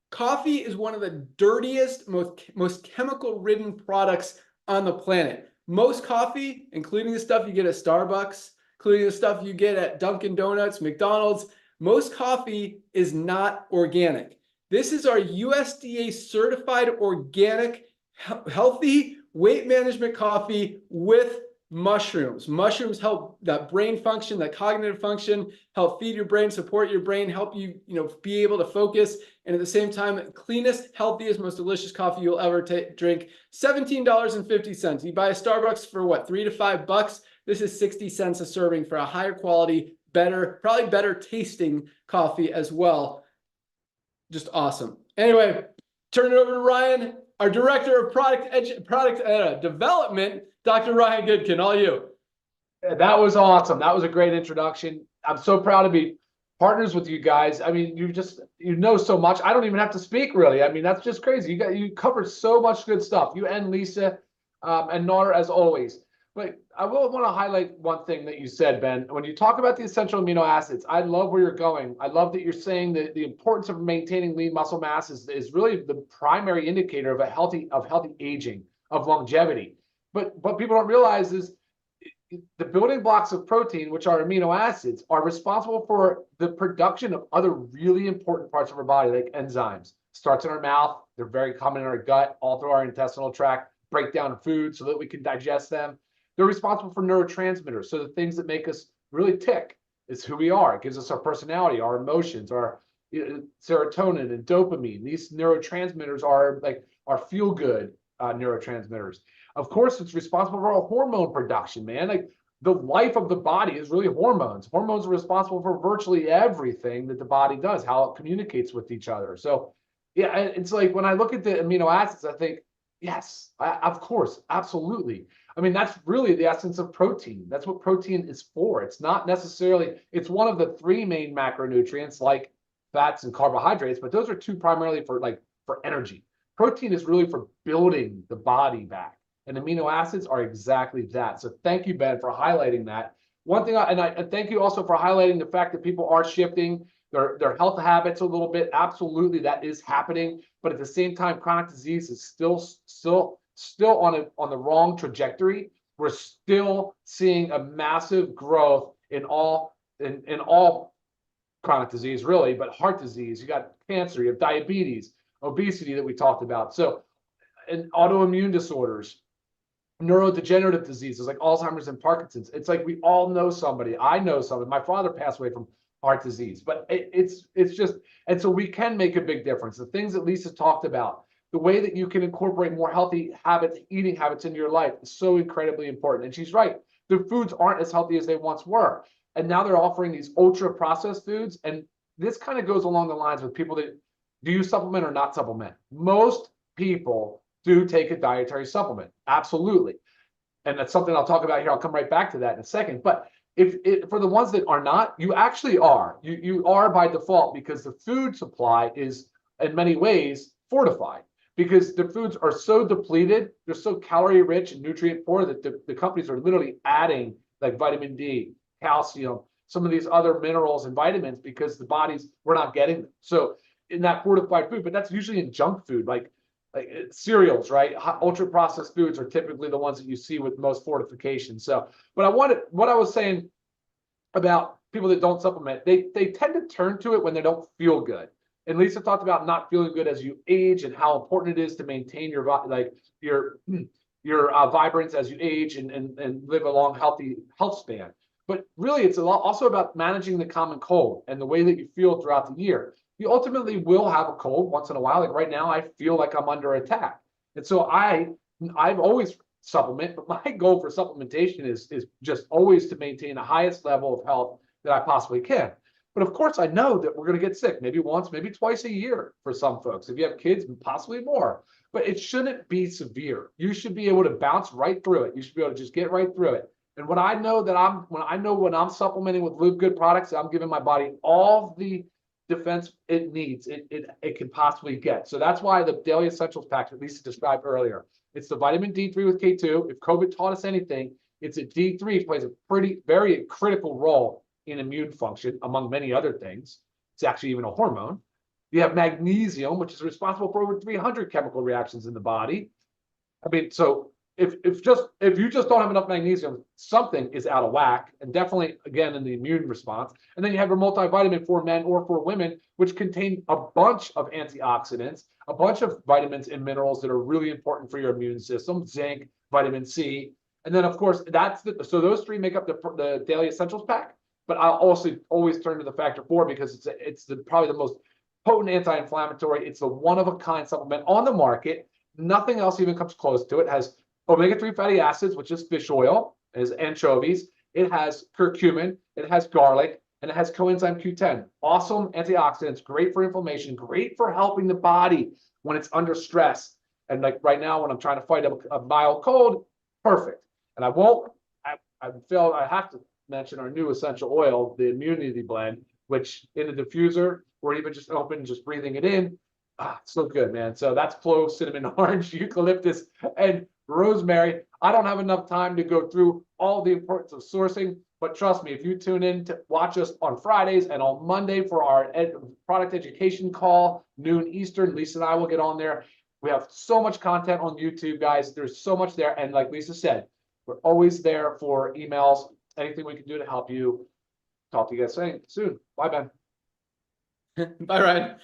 Coffee is one of the dirtiest, most chemical-ridden products on the planet. Most coffee, including the stuff you get at Starbucks, including the stuff you get at Dunkin' Donuts, McDonald's, most coffee is not organic. This is our USDA certified organic, healthy weight management coffee with mushrooms. Mushrooms help that brain function, that cognitive function, help feed your brain, support your brain, help you, be able to focus. And at the same time, cleanest, healthiest, most delicious coffee you'll ever drink. $17.50. You buy a Starbucks for what, $3 to $5? This is 60 cents a serving for a higher quality, better, probably better tasting coffee as well. Just awesome. Anyway, turn it over to Ryan, our director of product development, Dr. Ryan Goodkin. All you. That was awesome. That was a great introduction. I'm so proud to be partners with you guys. I mean, you know so much. I don't even have to speak really. I mean, that's just crazy. You covered so much good stuff. You and Lisa and Nader as always. But I will want to highlight one thing that you said, Ben. When you talk about the essential amino acids, I love where you're going. I love that you're saying that the importance of maintaining lean muscle mass is really the primary indicator of healthy aging, of longevity. But what people don't realize is the building blocks of protein, which are amino acids, are responsible for the production of other really important parts of our body, like enzymes. Starts in our mouth. They're very common in our gut, all through our intestinal tract, break down food so that we can digest them. They're responsible for neurotransmitters. So the things that make us really tick is who we are. It gives us our personality, our emotions, our serotonin and dopamine. These neurotransmitters are like our feel-good neurotransmitters. Of course, it's responsible for our hormone production, man. Like the life of the body is really hormones. Hormones are responsible for virtually everything that the body does, how it communicates with each other. So yeah, it's like when I look at the amino acids, I think, yes, of course, absolutely. I mean, that's really the essence of protein. That's what protein is for. It's not necessarily, it's one of the three main macronutrients like fats and carbohydrates, but those are two primarily for energy. Protein is really for building the body back. And amino acids are exactly that. So thank you, Ben, for highlighting that. One thing, and thank you also for highlighting the fact that people are shifting their health habits a little bit. Absolutely, that is happening. But at the same time, chronic disease is still on the wrong trajectory. We're still seeing a massive growth in all chronic disease, really, but heart disease. You got cancer, you have diabetes, obesity that we talked about. So, and autoimmune disorders, neurodegenerative diseases like Alzheimer's and Parkinson's. It's like we all know somebody. I know somebody. My father passed away from heart disease, but it's just, and so we can make a big difference. The things that Lisa talked about, the way that you can incorporate more healthy habits, eating habits into your life is so incredibly important. And she's right. The foods aren't as healthy as they once were. And now they're offering these ultra processed foods. And this kind of goes along the lines with people that, do you supplement or not supplement? Most people do take a dietary supplement. Absolutely. And that's something I'll talk about here. I'll come right back to that in a second. But if for the ones that are not, you actually are. You are by default, because the food supply is in many ways fortified, because the foods are so depleted, they're so calorie rich and nutrient poor that the companies are literally adding like vitamin D, calcium, some of these other minerals and vitamins, because the bodies, we're not getting them. So in that fortified food, but that's usually in junk food, like cereals, right? Ultra processed foods are typically the ones that you see with most fortification. So, but what I was saying about people that don't supplement, they tend to turn to it when they don't feel good. And Lisa talked about not feeling good as you age and how important it is to maintain your vibrance as you age and live a long, healthy health span. But really, it's also about managing the common cold and the way that you feel throughout the year. You ultimately will have a cold once in a while. Like right now, I feel like I'm under attack. And so I've always supplement, but my goal for supplementation is just always to maintain the highest level of health that I possibly can. But of course, I know that we're going to get sick maybe once, maybe twice a year for some folks. If you have kids, possibly more. But it shouldn't be severe. You should be able to bounce right through it. You should be able to just get right through it. And when I know when I'm supplementing with LiveGood products, I'm giving my body all the defense it needs, it can possibly get. So that's why the Daily Essentials pack that Lisa described earlier, it's the vitamin D3 with K2. If COVID taught us anything, it's a D3 plays a very critical role in immune function, among many other things. It's actually even a hormone. You have magnesium, which is responsible for over 300 chemical reactions in the body. I mean, so if you just don't have enough magnesium, something is out of whack, and definitely again in the immune response. And then you have your multivitamin for men or for women, which contain a bunch of antioxidants, a bunch of vitamins and minerals that are really important for your immune system, zinc, vitamin C, and then of course so those three make up the Daily Essentials pack. But I'll also always turn to the Factor 4 because it's probably the most potent anti-inflammatory. It's the one-of-a-kind supplement on the market. Nothing else even comes close to it. It has omega-3 fatty acids, which is fish oil, it has anchovies, it has curcumin, it has garlic, and it has coenzyme Q10. Awesome antioxidants, great for inflammation, great for helping the body when it's under stress. And like right now, when I'm trying to fight a mild cold, perfect. And I have to mention our new essential oil, the Immunity Blend, which in a diffuser or even just open, just breathing it in, so good, man. So that's clove, cinnamon, orange, eucalyptus, and rosemary. I don't have enough time to go through all the importance of sourcing, but trust me, if you tune in to watch us on Fridays and on Monday for our product education call, noon Eastern, Lisa and I will get on there. We have so much content on YouTube, guys. There's so much there. And like Lisa said, we're always there for emails, anything we can do to help you. Talk to you guys soon. Bye, Ben. Bye, Ryan.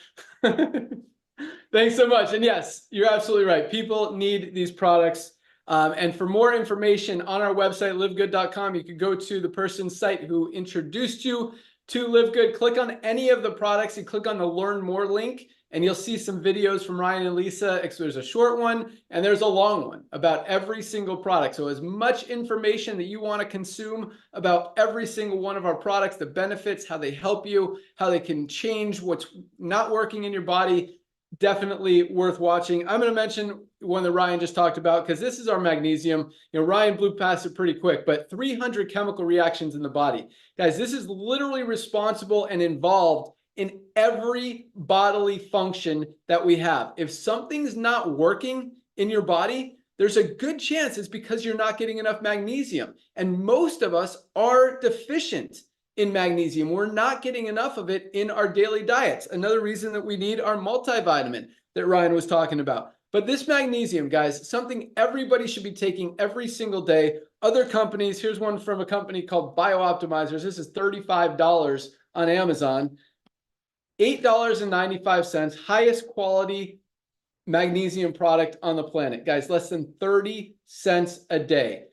Thanks so much. And yes, you're absolutely right. People need these products. And for more information on our website, livegood.com, you can go to the person's site who introduced you to LiveGood. Click on any of the products and click on the Learn More link, and you'll see some videos from Ryan and Lisa. There's a short one and there's a long one about every single product. So as much information that you want to consume about every single one of our products, the benefits, how they help you, how they can change what's not working in your body, definitely worth watching. I'm going to mention one that Ryan just talked about because this is our magnesium. You know, Ryan blew past it pretty quick, but 300 chemical reactions in the body. Guys, this is literally responsible and involved in every bodily function that we have. If something's not working in your body, there's a good chance it's because you're not getting enough magnesium. And most of us are deficient in magnesium. We're not getting enough of it in our daily diets. Another reason that we need our multivitamin that Ryan was talking about. But this magnesium, guys, something everybody should be taking every single day. Other companies, here's one from a company called BioOptimizers. This is $35 on Amazon. $8.95, highest quality magnesium product on the planet. Guys, less than 30 cents a day.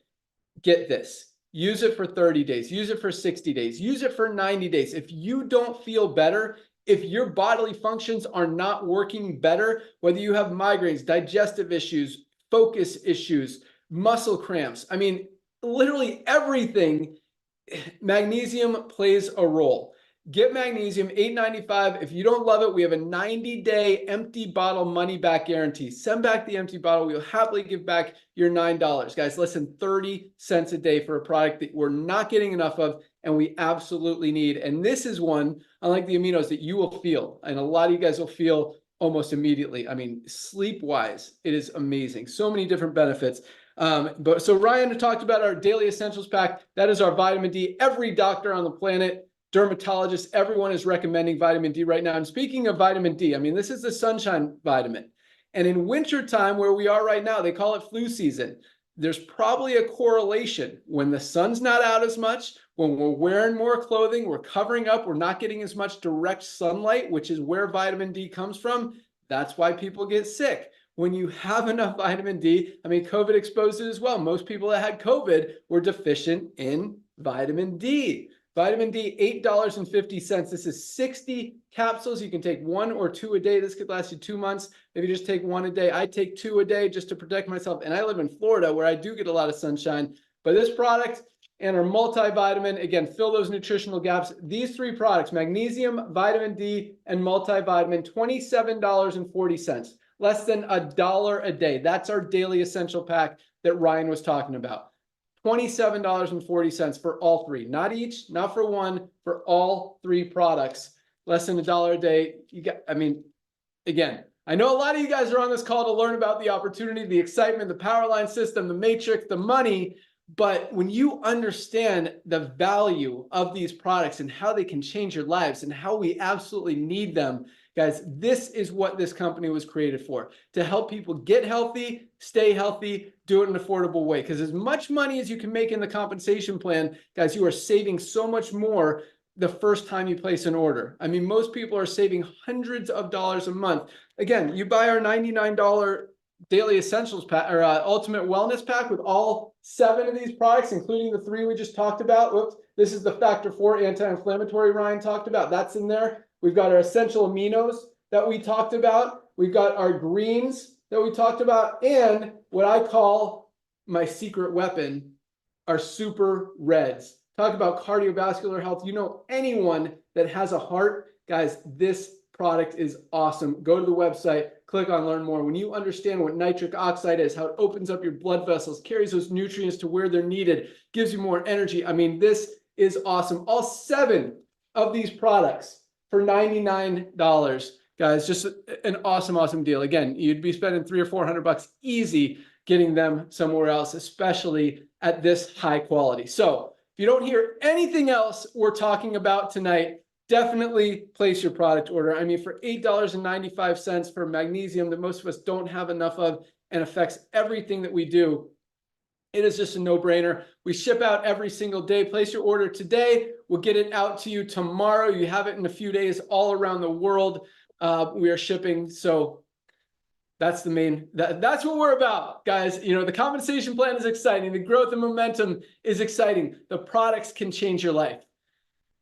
Get this. Use it for 30 days. Use it for 60 days. Use it for 90 days. If you don't feel better, if your bodily functions are not working better, whether you have migraines, digestive issues, focus issues, muscle cramps, I mean, literally everything, magnesium plays a role. Get magnesium, $8.95. If you don't love it, we have a 90-day empty bottle money back guarantee. Send back the empty bottle. We'll happily give back your $9. Guys, less than 30 cents a day for a product that we're not getting enough of and we absolutely need. And this is one, unlike the aminos, that you will feel. And a lot of you guys will feel almost immediately. I mean, sleep-wise, it is amazing. So many different benefits. So Ryan talked about our Daily Essentials Pack. That is our vitamin D. Every doctor on the planet, dermatologists, everyone is recommending vitamin D right now. And speaking of vitamin D, I mean, this is the sunshine vitamin. And in wintertime, where we are right now, they call it flu season. There's probably a correlation. When the sun's not out as much, when we're wearing more clothing, we're covering up, we're not getting as much direct sunlight, which is where vitamin D comes from. That's why people get sick. When you have enough vitamin D, I mean, COVID exposed it as well. Most people that had COVID were deficient in vitamin D. Vitamin D, $8.50. This is 60 capsules. You can take 1 or 2 a day. This could last you 2 months. Maybe just take 1 a day. I take 2 a day just to protect myself. And I live in Florida where I do get a lot of sunshine. But this product and our multivitamin, again, fill those nutritional gaps. These 3 products, magnesium, vitamin D, and multivitamin, $27.40. Less than $1 a day. That's our daily essential pack that Ryan was talking about. $27.40 for all 3, not each, not for one, for all 3 products, less than $1 a day. You got, I mean, again, I know a lot of you guys are on this call to learn about the opportunity, the excitement, the power line system, the matrix, the money, but when you understand the value of these products and how they can change your lives and how we absolutely need them, guys, this is what this company was created for, to help people get healthy, stay healthy, do it in an affordable way. Because as much money as you can make in the compensation plan, guys, you are saving so much more the first time you place an order. I mean, most people are saving hundreds of dollars a month. Again, you buy our $99 Daily Essentials pack or Ultimate Wellness Pack with all 7 of these products, including the 3 we just talked about. Whoops, this is the Factor 4 anti-inflammatory Ryan talked about. That's in there. We've got our essential aminos that we talked about. We've got our greens that we talked about. And what I call my secret weapon, our super reds. Talk about cardiovascular health. You know, anyone that has a heart, guys, this product is awesome. Go to the website, click on learn more. When you understand what nitric oxide is, how it opens up your blood vessels, carries those nutrients to where they're needed, gives you more energy. I mean, this is awesome. All 7 of these products for $99, guys, just an awesome deal. Again, you'd be spending $300 or $400 easy getting them somewhere else, especially at this high quality. So if you don't hear anything else we're talking about tonight, definitely place your product order. I mean, for $8.95 for magnesium that most of us don't have enough of and affects everything that we do, it is just a no-brainer. We ship out every single day. Place your order today. We'll get it out to you tomorrow. You have it in a few days all around the world. We are shipping. So that's the main, that's what we're about, guys. You know, the compensation plan is exciting. The growth and momentum is exciting. The products can change your life.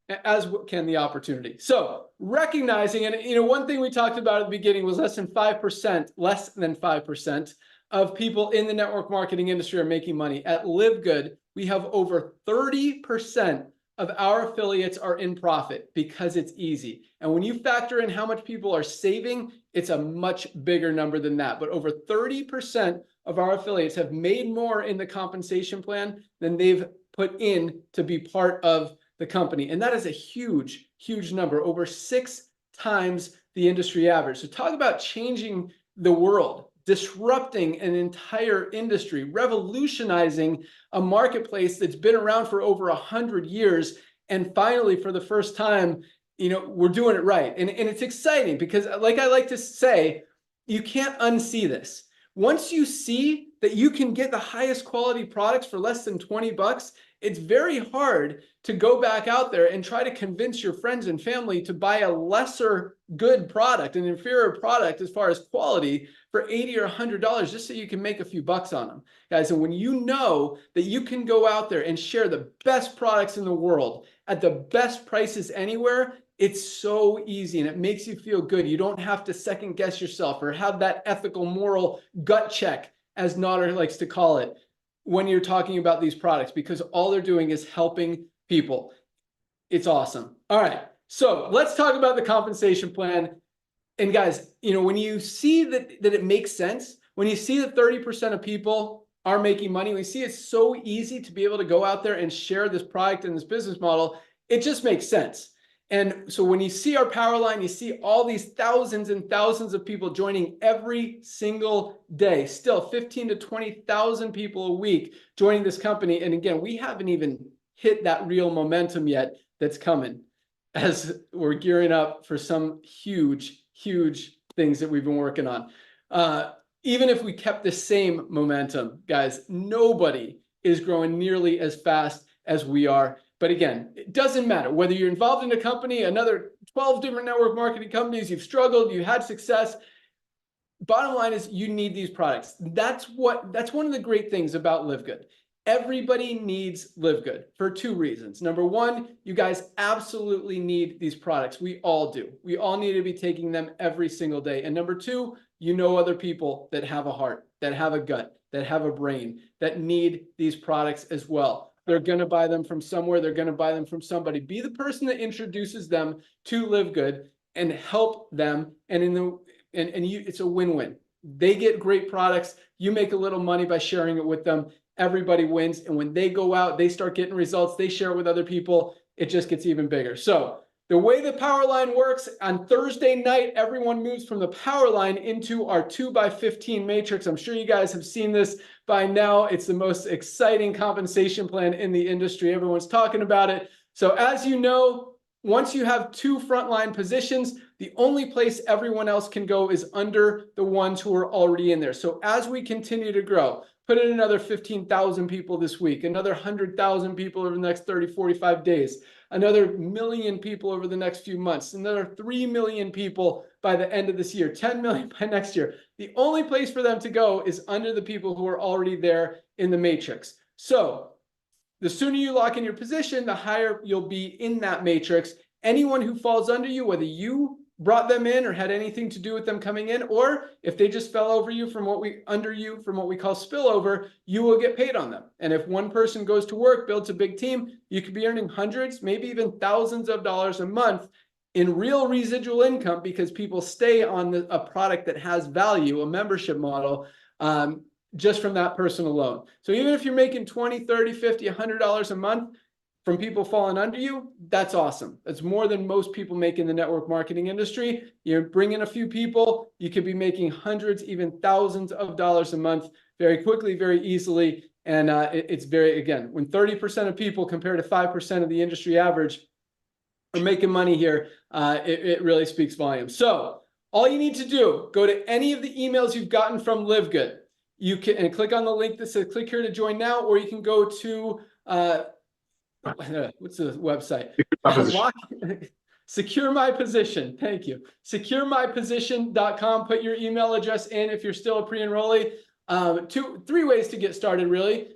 as can the opportunity. So recognizing, and one thing we talked about at the beginning was less than 5% of people in the network marketing industry are making money. At LiveGood, we have over 30% of our affiliates are in profit because it's easy. And when you factor in how much people are saving, it's a much bigger number than that. But over 30% of our affiliates have made more in the compensation plan than they've put in to be part of the company. And that is a huge, huge number, over 6 times the industry average. So talk about changing the world, disrupting an entire industry, revolutionizing a marketplace that's been around for over 100 years. And finally, for the first time, we're doing it right. And it's exciting because, like I like to say, you can't unsee this. Once you see that you can get the highest quality products for less than 20 bucks, it's very hard to go back out there and try to convince your friends and family to buy a lesser good product, an inferior product as far as quality, for $80 or $100 just so you can make a few bucks on them, guys. And when you know that you can go out there and share the best products in the world at the best prices anywhere, it's so easy and it makes you feel good. You don't have to second guess yourself or have that ethical, moral gut check, as Nader likes to call it, when you're talking about these products, because all they're doing is helping people. It's awesome. All right, so let's talk about the compensation plan. And guys, when you see that it makes sense, when you see that 30% of people are making money, we see it's so easy to be able to go out there and share this product and this business model, it just makes sense. And so when you see our power line, you see all these thousands and thousands of people joining every single day, still 15 to 20,000 people a week joining this company. And again, we haven't even hit that real momentum yet that's coming as we're gearing up for some huge, huge things that we've been working on. Even if we kept the same momentum, guys, nobody is growing nearly as fast as we are. But again, it doesn't matter whether you're involved in a company, another 12 different network marketing companies, you've struggled, you had success. Bottom line is you need these products. That's one of the great things about LiveGood. Everybody needs LiveGood for 2 reasons. Number one, you guys absolutely need these products. We all do. We all need to be taking them every single day. And number 2, other people that have a heart, that have a gut, that have a brain, that need these products as well. They're going to buy them from somewhere. They're going to buy them from somebody. Be the person that introduces them to LiveGood and help them. And it's a win-win. They get great products. You make a little money by sharing it with them. Everybody wins. And when they go out, they start getting results. They share it with other people. It just gets even bigger. So the way the power line works, on Thursday night, everyone moves from the power line into our 2x15 matrix. I'm sure you guys have seen this by now. It's the most exciting compensation plan in the industry. Everyone's talking about it. So as you know, once you have 2 frontline positions, the only place everyone else can go is under the ones who are already in there. So as we continue to grow, put in another 15,000 people this week, another 100,000 people over the next 30, 45 days, another million people over the next few months, another 3 million people by the end of this year, 10 million by next year. The only place for them to go is under the people who are already there in the matrix. So the sooner you lock in your position, the higher you'll be in that matrix. Anyone who falls under you, whether you brought them in or had anything to do with them coming in, or if they just fell over you from what we call spillover, you will get paid on them. And if one person goes to work, builds a big team, you could be earning hundreds, maybe even thousands of dollars a month in real residual income, because people stay on a product that has value, a membership model, just from that person alone. So even if you're making $20, $30, $50, $100 a month from people falling under you, that's awesome. That's more than most people make in the network marketing industry. You bring in a few people, you could be making hundreds, even thousands of dollars a month very quickly, very easily. And it's very, again, when 30% of people compared to 5% of the industry average are making money here, it really speaks volumes. So all you need to do, go to any of the emails you've gotten from LiveGood. You can and click on the link that says click here to join now, or you can go to what's the website? Secure My Position. Thank you. SecureMyPosition.com. Put your email address in if you're still a pre-enrollee. 3 ways to get started, really.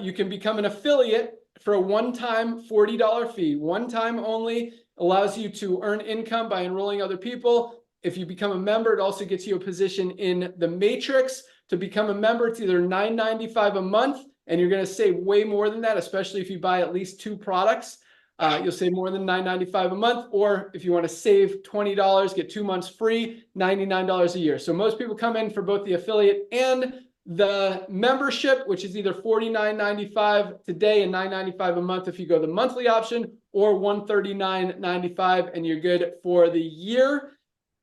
You can become an affiliate for a one-time $40 fee, one time only, allows you to earn income by enrolling other people. If you become a member, it also gets you a position in the matrix. To become a member, it's either $9.95 a month, and you're going to save way more than that, especially if you buy at least 2 products. You'll save more than $9.95 a month, or if you want to save $20, get 2 months free, $99 a year. So most people come in for both the affiliate and the membership, which is either $49.95 today and $9.95 a month if you go the monthly option, or $139.95, and you're good for the year.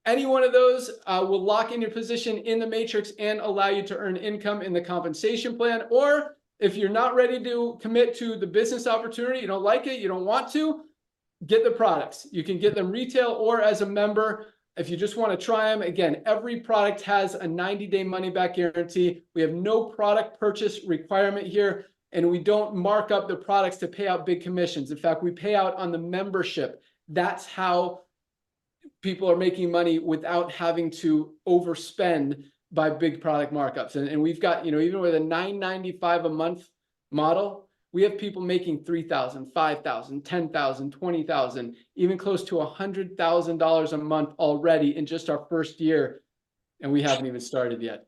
Any one of those will lock in your position in the matrix and allow you to earn income in the compensation plan. Or if you're not ready to commit to the business opportunity, you don't like it, you don't want to, get the products. You can get them retail or as a member. If you just want to try them, again, every product has a 90-day money-back guarantee. We have no product purchase requirement here, and we don't mark up the products to pay out big commissions. In fact, we pay out on the membership. That's how people are making money without having to overspend by big product markups. And we've got, even with a $9.95 a month model, we have people making $3,000, $5,000, $10,000, $20,000, even close to $100,000 a month already in just our first year. And we haven't even started yet.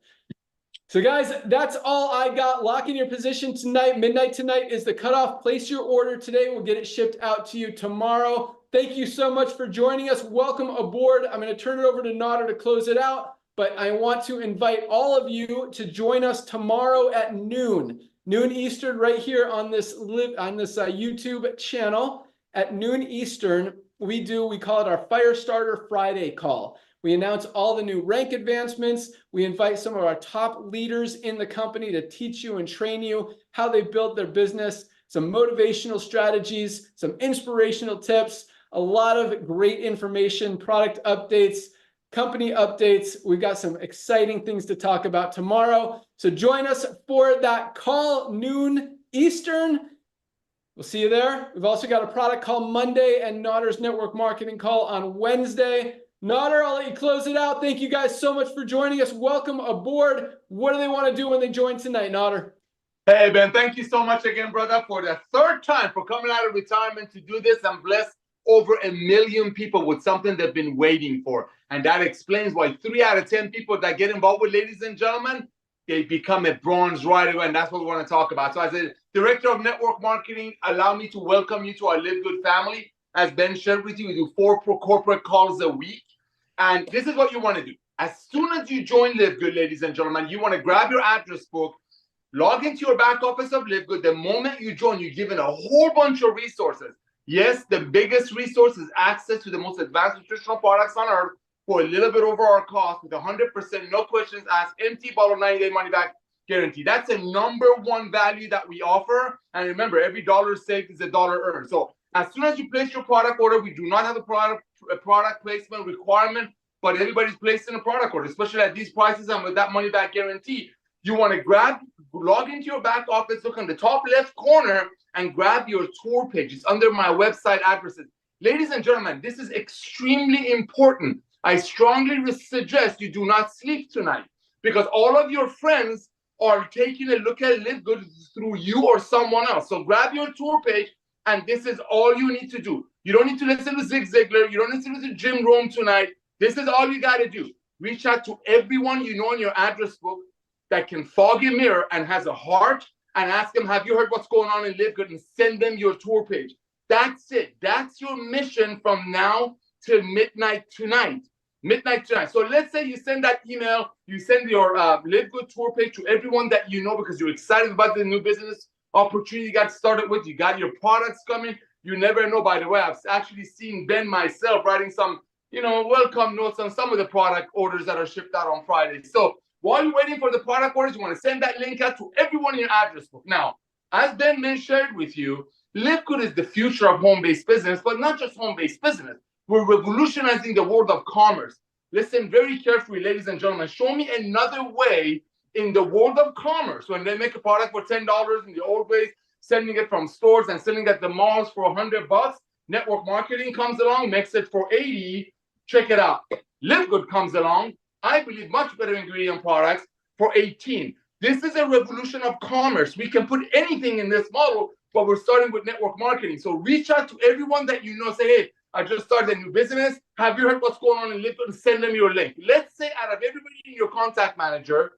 So guys, that's all I got. Lock in your position tonight. Midnight tonight is the cutoff. Place your order today. We'll get it shipped out to you tomorrow. Thank you so much for joining us. Welcome aboard. I'm going to turn it over to Nader to close it out, but I want to invite all of you to join us tomorrow at noon Eastern, right here on this YouTube channel at noon Eastern. We call it our Firestarter Friday call. We announce all the new rank advancements. We invite some of our top leaders in the company to teach you and train you how they built their business, some motivational strategies, some inspirational tips, a lot of great information, product updates, company updates. We've got some exciting things to talk about tomorrow. So join us for that call, noon Eastern. We'll see you there. We've also got a product call Monday and Nader's network marketing call on Wednesday. Nader, I'll let you close it out. Thank you guys so much for joining us. Welcome aboard. What do they want to do when they join tonight, Nader? Hey, Ben, thank you so much again, brother, for the 3rd time for coming out of retirement to do this and bless over 1 million people with something they've been waiting for. And that explains why 3 out of 10 people that get involved with, ladies and gentlemen, they become a bronze right away. And that's what we want to talk about. So as a director of network marketing, allow me to welcome you to our LiveGood family. As Ben shared with you, we do 4 corporate calls a week. And this is what you want to do. As soon as you join LiveGood, ladies and gentlemen, you want to grab your address book, log into your back office of LiveGood. The moment you join, you're given a whole bunch of resources. Yes, the biggest resource is access to the most advanced nutritional products on earth for a little bit over our cost with 100%, no questions asked, empty bottle, 90-day money-back guarantee. That's a #1 value that we offer. And remember, every dollar saved is a dollar earned. So as soon as you place your product order, we do not have a product placement requirement, but everybody's placing a product order, especially at these prices and with that money-back guarantee. You want to log into your back office, look on the top left corner, and grab your tour page. It's under my website addresses. Ladies and gentlemen, this is extremely important. I strongly suggest you do not sleep tonight because all of your friends are taking a look at LiveGood through you or someone else. So grab your tour page, and this is all you need to do. You don't need to listen to Zig Ziglar. You don't need to listen to Jim Rome tonight. This is all you got to do. Reach out to everyone you know in your address book that can fog a mirror and has a heart, and ask them, have you heard what's going on in LiveGood? And send them your tour page. That's it. That's your mission from now till midnight tonight. So let's say you send that email, you send your LiveGood tour page to everyone that you know because you're excited about the new business opportunity you got started with. You got your products coming. You never know, by the way, I've actually seen Ben myself writing some, welcome notes on some of the product orders that are shipped out on Friday. So while you're waiting for the product orders, you want to send that link out to everyone in your address book. Now, as Ben shared with you, LiveGood is the future of home-based business, but not just home-based business. We're revolutionizing the world of commerce. Listen very carefully, ladies and gentlemen. Show me another way in the world of commerce when they make a product for $10 in the old ways, sending it from stores and selling it at the malls for $100. Network marketing comes along, makes it for $80. Check it out. LiveGood comes along. I believe much better ingredient products for $18. This is a revolution of commerce. We can put anything in this model but we're starting with network marketing. So reach out to everyone that you know. Say, hey, I just started a new business. Have you heard what's going on in LiveGood? Send them your link. Let's say out of everybody in your contact manager,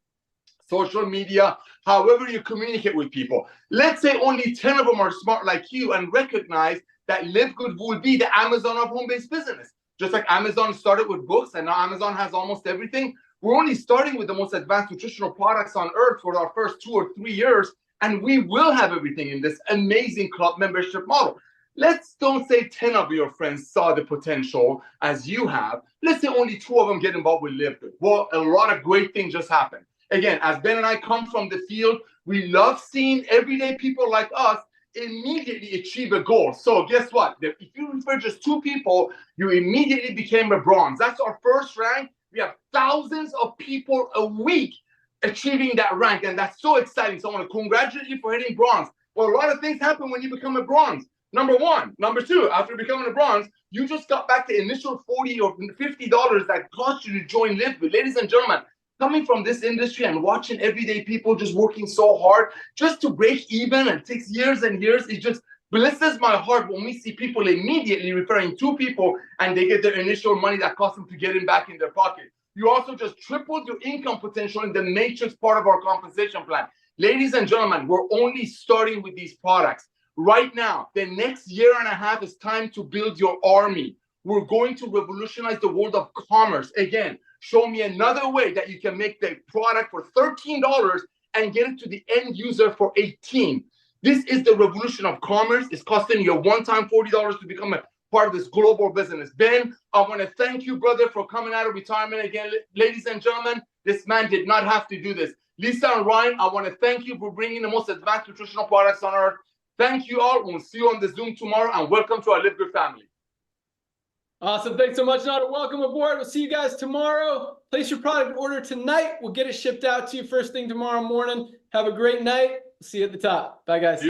social media, however you communicate with people, let's say only 10 of them are smart like you and recognize that LiveGood will be the Amazon of home-based business. Just like Amazon started with books and now Amazon has almost everything. We're only starting with the most advanced nutritional products on earth for our first 2 or 3 years, and we will have everything in this amazing club membership model. Let's don't say 10 of your friends saw the potential as you have. Let's say only 2 of them get involved with LiveGood. Well, a lot of great things just happened. Again, as Ben and I come from the field, we love seeing everyday people like us immediately achieve a goal. So guess what? If you refer just 2 people, you immediately became a bronze. That's our first rank. We have thousands of people a week achieving that rank, and that's so exciting. So I want to congratulate you for hitting bronze. Well, a lot of things happen when you become a bronze. Number 1. Number 2, after becoming a bronze, you just got back the initial $40 or $50 that cost you to join LiveGood. Ladies and gentlemen, coming from this industry and watching everyday people just working so hard just to break even, and it takes years and years, it just blesses my heart when we see people immediately referring 2 people and they get their initial money that cost them to get it back in their pocket. You also just tripled your income potential in the matrix part of our compensation plan. Ladies and gentlemen, we're only starting with these products. Right now, the next year and a half is time to build your army. We're going to revolutionize the world of commerce. Again, show me another way that you can make the product for $13 and get it to the end user for $18. This is the revolution of commerce. It's costing you a one-time $40 to become a part of this global business. Ben, I want to thank you, brother, for coming out of retirement again. Ladies and gentlemen, this man did not have to do this. Lisa and Ryan, I want to thank you for bringing the most advanced nutritional products on earth. Thank you all. We'll see you on the Zoom tomorrow, and welcome to our LiveGood family. Awesome. Thanks so much, Nader. Welcome aboard. We'll see you guys tomorrow. Place your product order tonight. We'll get it shipped out to you first thing tomorrow morning. Have a great night. See you at the top. Bye, guys.